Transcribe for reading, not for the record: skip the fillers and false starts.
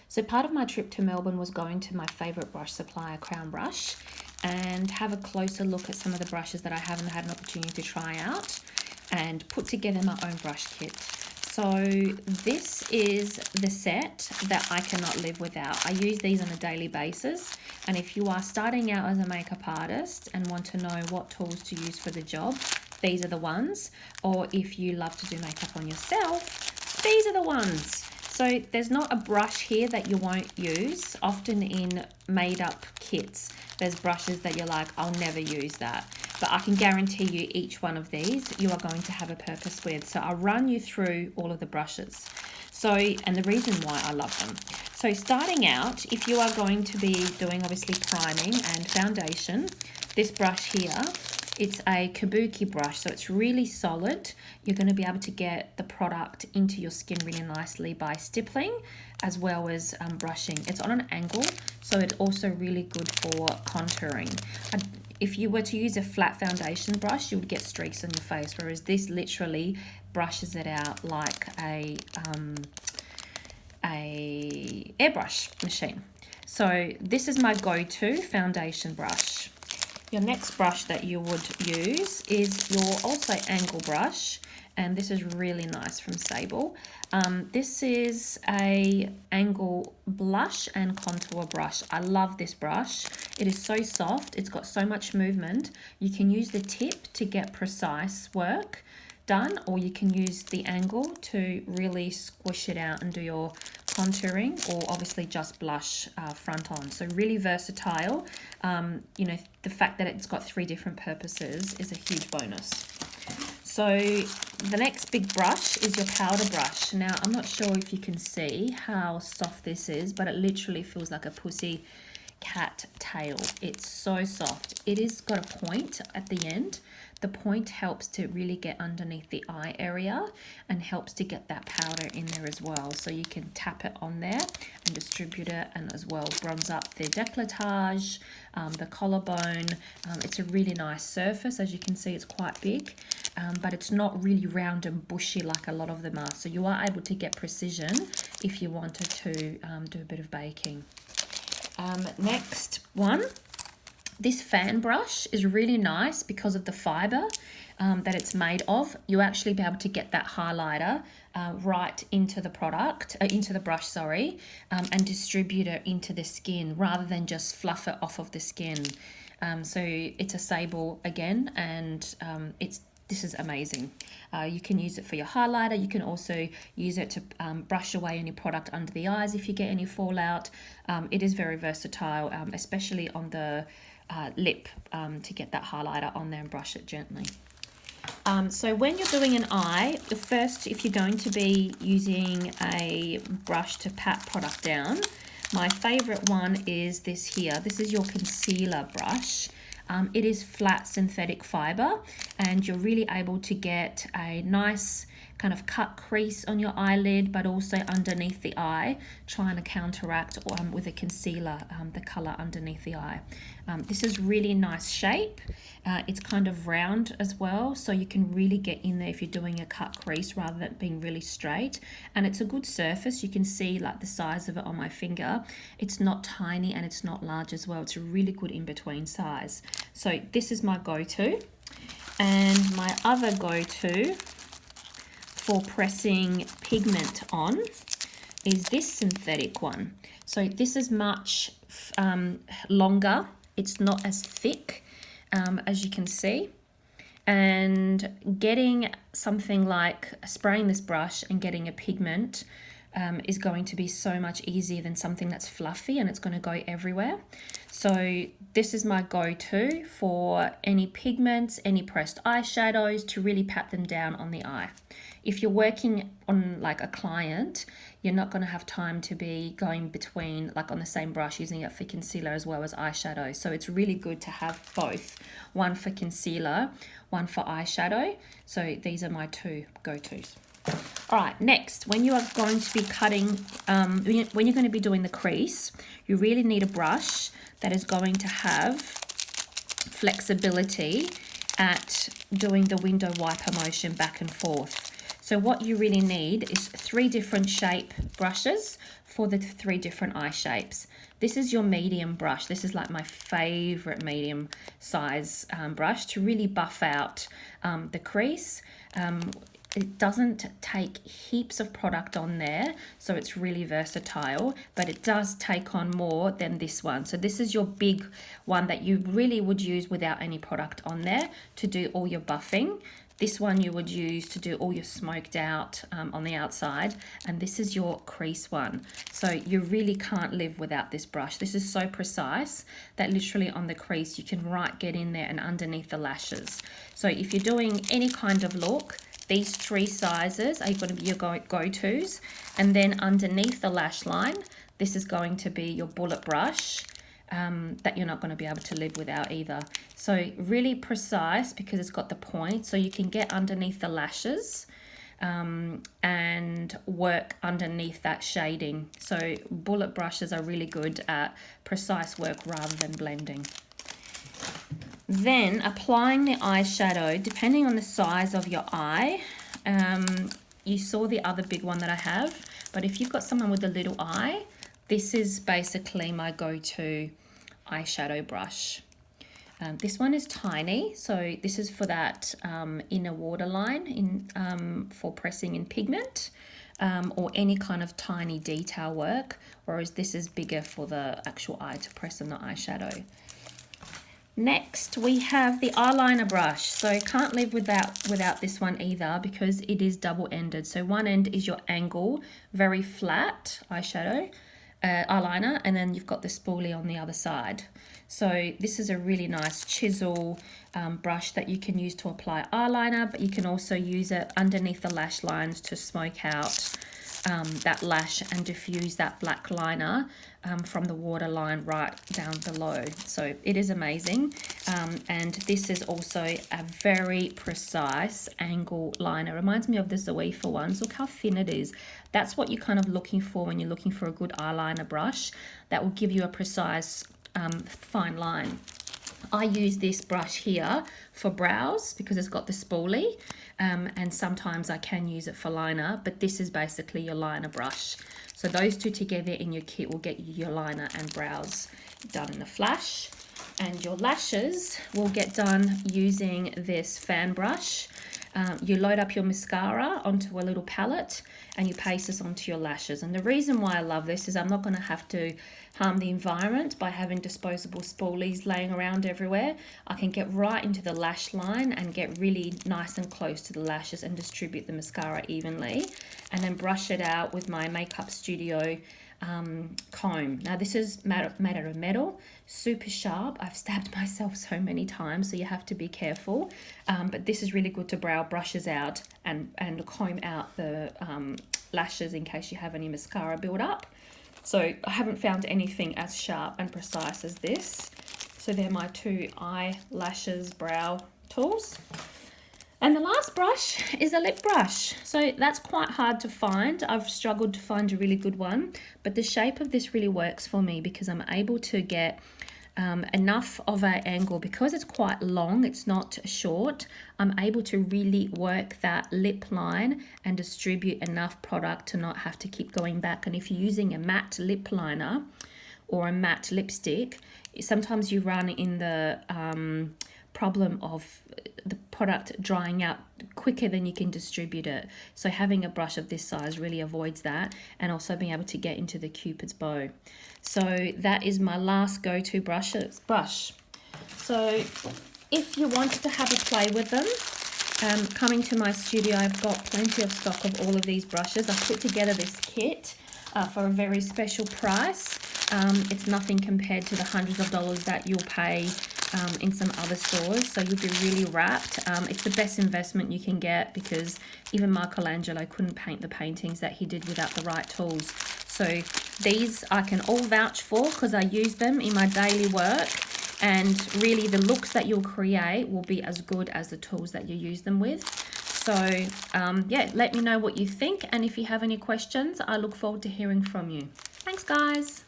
So part of my trip to Melbourne was going to my favourite brush supplier, Crown Brush, and have a closer look at some of the brushes that I haven't had an opportunity to try out and put together my own brush kit. So this is the set that I cannot live without. I use these on a daily basis, and if you are starting out as a makeup artist and want to know what tools to use for the job, these are the ones. Or if you love to do makeup on yourself, these are the ones. So there's not a brush here that you won't use. Often in made up kits, there's brushes that you're like, I'll never use that. But I can guarantee you each one of these you are going to have a purpose with. So I'll run you through all of the brushes. So, and the reason why I love them. So starting out, if you are going to be doing obviously priming and foundation, this brush here, it's a Kabuki brush, so it's really solid. You're going to be able to get the product into your skin really nicely by stippling as well as brushing. It's on an angle, so it's also really good for contouring. If you were to use a flat foundation brush, you would get streaks on your face, whereas this literally brushes it out like a airbrush machine. So this is my go-to foundation brush. Your next brush that you would use is your also angle brush, and this is really nice from Sable. This is a angle blush and contour brush. I love this brush. It is so soft. It's got so much movement. You can use the tip to get precise work done, or you can use the angle to really squish it out and do your contouring, or obviously just blush front on. So really versatile. You know, the fact that it's got 3 different purposes is a huge bonus. So the next big brush is your powder brush. Now, I'm not sure if you can see how soft this is, but it literally feels like a pussy cat tail. It's so soft. It is got a point at the end. The point helps to really get underneath the eye area and helps to get that powder in there as well. So you can tap it on there and distribute it, and as well bronze up the décolletage, the collarbone. It's a really nice surface. As you can see, it's quite big, but it's not really round and bushy like a lot of them are. So you are able to get precision if you wanted to do a bit of baking. Next one. This fan brush is really nice because of the fiber that it's made of. You actually be able to get that highlighter right into the product, into the brush, sorry, and distribute it into the skin rather than just fluff it off of the skin. So it's a Sable again, and this is amazing. You can use it for your highlighter. You can also use it to brush away any product under the eyes if you get any fallout. It is very versatile, especially on the lip, to get that highlighter on there and brush it gently. So when you're doing an eye, first, if you're going to be using a brush to pat product down, my favorite one is this here. This is your concealer brush. It is flat synthetic fiber, and you're really able to get a nice kind of cut crease on your eyelid, but also underneath the eye, trying to counteract with a concealer the color underneath the eye. This is really nice shape. It's kind of round as well, so you can really get in there if you're doing a cut crease rather than being really straight. And it's a good surface. You can see like the size of it on my finger. It's not tiny and it's not large as well. It's a really good in-between size. So this is my go-to. And my other go-to for pressing pigment on is this synthetic one. So this is much longer. It's not as thick as you can see. And getting something like spraying this brush and getting a pigment is going to be so much easier than something that's fluffy and it's going to go everywhere. So this is my go-to for any pigments, any pressed eyeshadows, to really pat them down on the eye. If you're working on like a client, you're not going to have time to be going between, like on the same brush, using it for concealer as well as eyeshadow. So it's really good to have both, one for concealer, one for eyeshadow. So these are my 2 go-tos. All right, next, when you are going to be cutting, when you're going to be doing the crease, you really need a brush that is going to have flexibility at doing the window wiper motion back and forth. So what you really need is 3 different shape brushes for the 3 different eye shapes. This is your medium brush. This is like my favorite medium size brush to really buff out the crease. It doesn't take heaps of product on there, so it's really versatile, but it does take on more than this one. So this is your big one that you really would use without any product on there to do all your buffing. This one you would use to do all your smoked out on the outside, and this is your crease one. So you really can't live without this brush. This is so precise that literally on the crease you can get in there and underneath the lashes. So if you're doing any kind of look, these 3 sizes are going to be your go-tos. And then underneath the lash line, this is going to be your bullet brush that you're not going to be able to live without either. So really precise because it's got the point. So you can get underneath the lashes and work underneath that shading. So bullet brushes are really good at precise work rather than blending. Then applying the eyeshadow, depending on the size of your eye, you saw the other big one that I have, but if you've got someone with a little eye, this is basically my go-to eyeshadow brush. This one is tiny, so this is for that inner waterline for pressing in pigment or any kind of tiny detail work, whereas this is bigger for the actual eye to press on the eyeshadow. Next, we have the eyeliner brush. So can't live without this one either because it is double-ended. So one end is your angle, very flat eyeshadow, eyeliner, and then you've got the spoolie on the other side. So this is a really nice chisel brush that you can use to apply eyeliner, but you can also use it underneath the lash lines to smoke out that lash and diffuse that black liner from the waterline right down below. So it is amazing. And this is also a very precise angle liner. Reminds me of the Zoefa ones. Look how thin it is. That's what you're kind of looking for when you're looking for a good eyeliner brush that will give you a precise fine line. I use this brush here for brows because it's got the spoolie, and sometimes I can use it for liner, but this is basically your liner brush. So those 2 together in your kit will get you your liner and brows done in a flash. And your lashes will get done using this fan brush. You load up your mascara onto a little palette and you paste this onto your lashes. And the reason why I love this is I'm not going to have to harm the environment by having disposable spoolies laying around everywhere. I can get right into the lash line and get really nice and close to the lashes and distribute the mascara evenly, and then brush it out with my Makeup Studio comb. Now this is made out of metal, super sharp. I've stabbed myself so many times, so you have to be careful, but this is really good to brow brushes out and comb out the lashes in case you have any mascara build up. So I haven't found anything as sharp and precise as this. So they're my 2 eyelashes brow tools. And the last brush is a lip brush. So that's quite hard to find. I've struggled to find a really good one, but the shape of this really works for me because I'm able to get enough of an angle. Because it's quite long, it's not short, I'm able to really work that lip line and distribute enough product to not have to keep going back. And if you're using a matte lip liner or a matte lipstick, sometimes you run in the problem of the product drying out quicker than you can distribute it. So having a brush of this size really avoids that, and also being able to get into the Cupid's bow. So that is my last go-to brush. So if you wanted to have a play with them, coming to my studio, I've got plenty of stock of all of these brushes. I put together this kit for a very special price. It's nothing compared to the hundreds of dollars that you'll pay in some other stores, so you'll be really wrapped. It's the best investment you can get because even Michelangelo couldn't paint the paintings that he did without the right tools. So these I can all vouch for because I use them in my daily work, and really the looks that you'll create will be as good as the tools that you use them with. So yeah, let me know what you think, and if you have any questions, I look forward to hearing from you. Thanks guys.